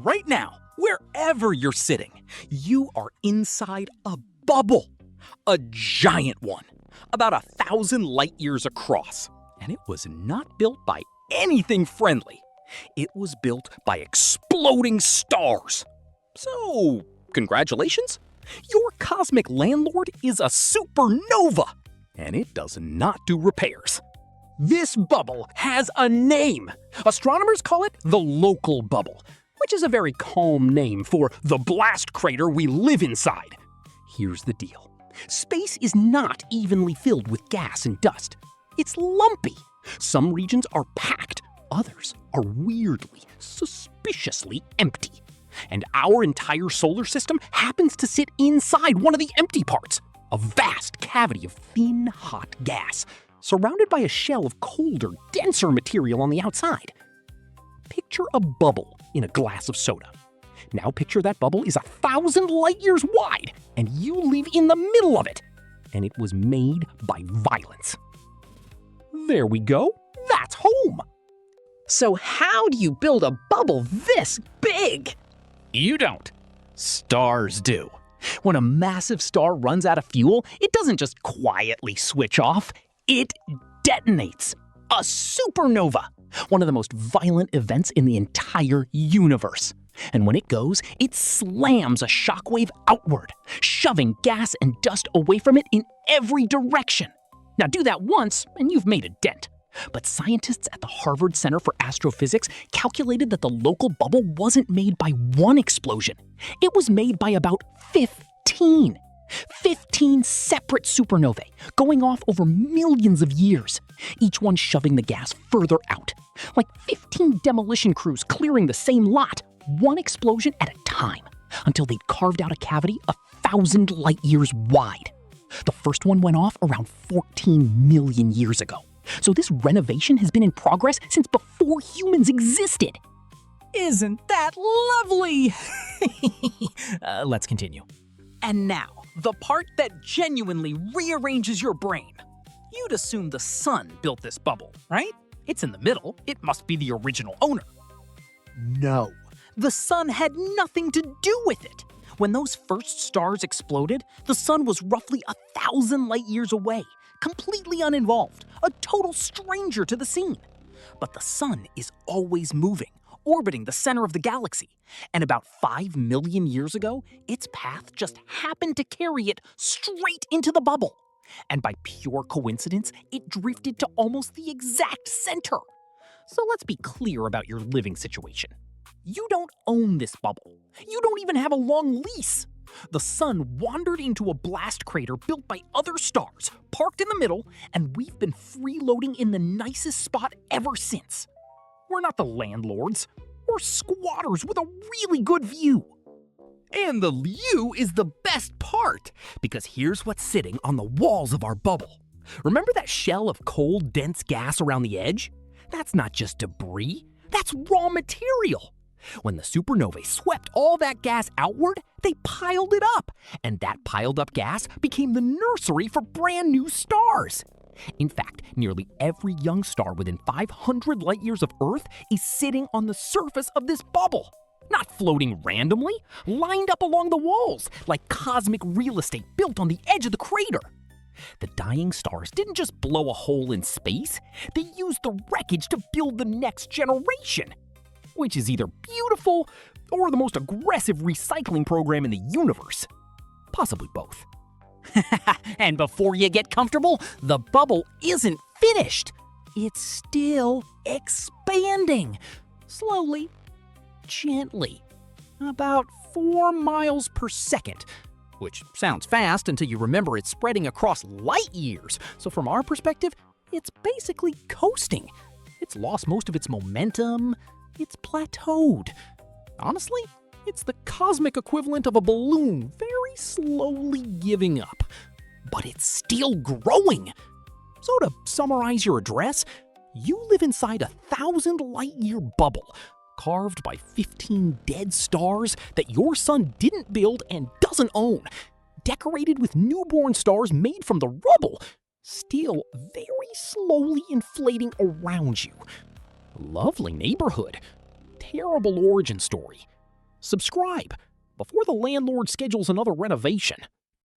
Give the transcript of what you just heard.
Right now, wherever you're sitting, you are inside a bubble. A giant one, about 1,000 light years across. And it was not built by anything friendly. It was built by exploding stars. So, congratulations. Your cosmic landlord is a supernova, and it does not do repairs. This bubble has a name. Astronomers call it the local bubble, which is a very calm name for the blast crater we live inside. Here's the deal. Space is not evenly filled with gas and dust. It's lumpy. Some regions are packed, others are weirdly, suspiciously empty. And our entire solar system happens to sit inside one of the empty parts, a vast cavity of thin, hot gas, surrounded by a shell of colder, denser material on the outside. Picture a bubble in a glass of soda. Now picture that bubble is 1,000 light years wide, and you live in the middle of it. And it was made by violence. There we go. That's home. So how do you build a bubble this big? You don't. Stars do. When a massive star runs out of fuel, it doesn't just quietly switch off. It detonates. A supernova. One of the most violent events in the entire universe. And when it goes, it slams a shockwave outward, shoving gas and dust away from it in every direction. Now do that once, and you've made a dent. But scientists at the Harvard Center for Astrophysics calculated that the local bubble wasn't made by one explosion. It was made by about 15. 15 separate supernovae, going off over millions of years, each one shoving the gas further out. Like 15 demolition crews clearing the same lot, one explosion at a time, until they'd carved out a cavity 1,000 light years wide. The first one went off around 14 million years ago. So this renovation has been in progress since before humans existed. Isn't that lovely? Let's continue. And now, the part that genuinely rearranges your brain. You'd assume the sun built this bubble, right? It's in the middle. It must be the original owner. No, the sun had nothing to do with it. When those first stars exploded, the sun was roughly 1,000 light years away, completely uninvolved, a total stranger to the scene. But the sun is always moving, orbiting the center of the galaxy. And about 5 million years ago, its path just happened to carry it straight into the bubble. And by pure coincidence, it drifted to almost the exact center. So let's be clear about your living situation. You don't own this bubble. You don't even have a long lease. The sun wandered into a blast crater built by other stars, parked in the middle, and we've been freeloading in the nicest spot ever since. We're not the landlords. We're squatters with a really good view. And the view is the best part, because here's what's sitting on the walls of our bubble. Remember that shell of cold, dense gas around the edge? That's not just debris. That's raw material. When the supernovae swept all that gas outward, they piled it up, and that piled up gas became the nursery for brand new stars. In fact, nearly every young star within 500 light years of Earth is sitting on the surface of this bubble. Not floating randomly, lined up along the walls, like cosmic real estate built on the edge of the crater. The dying stars didn't just blow a hole in space, they used the wreckage to build the next generation. Which is either beautiful or the most aggressive recycling program in the universe. Possibly both. And before you get comfortable, the bubble isn't finished. It's still expanding. Slowly, gently. About 4 miles per second. Which sounds fast until you remember it's spreading across light years. So from our perspective, it's basically coasting. It's lost most of its momentum. It's plateaued. Honestly, it's the cosmic equivalent of a balloon very slowly giving up. But it's still growing. So to summarize your address, you live inside a 1,000 light year bubble, carved by 15 dead stars that your sun didn't build and doesn't own, decorated with newborn stars made from the rubble, still very slowly inflating around you. Lovely neighborhood. Terrible origin story. Subscribe before the landlord schedules another renovation.